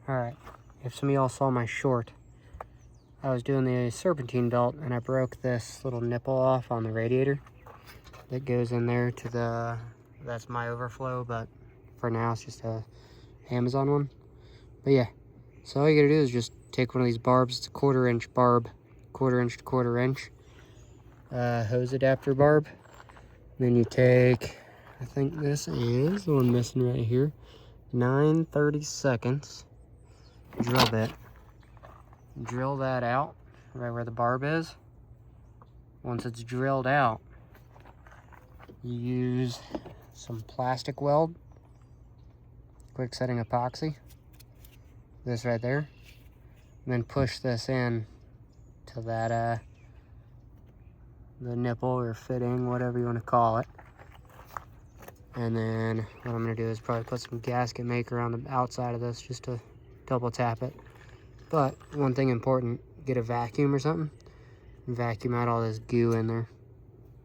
Alright, if some of y'all saw my short, I was doing the serpentine belt and I broke this little nipple off on the radiator that goes in there to the, that's my overflow, but for now it's just a Amazon one. But yeah, so all you gotta do is just take one of these barbs. It's a 1/4 inch barb, 1/4 inch to 1/4 inch hose adapter barb. Then you take, I think this is the one missing right here, 9/32 drill bit. Drill that out right where the barb is. Once it's drilled out, you use some plastic weld, quick setting epoxy, this right there, and then push this in to that the nipple or fitting, whatever you want to call it. And then what I'm going to do is probably put some gasket maker on the outside of this just to double tap it. But one thing important, get a vacuum or something and vacuum out all this goo in there.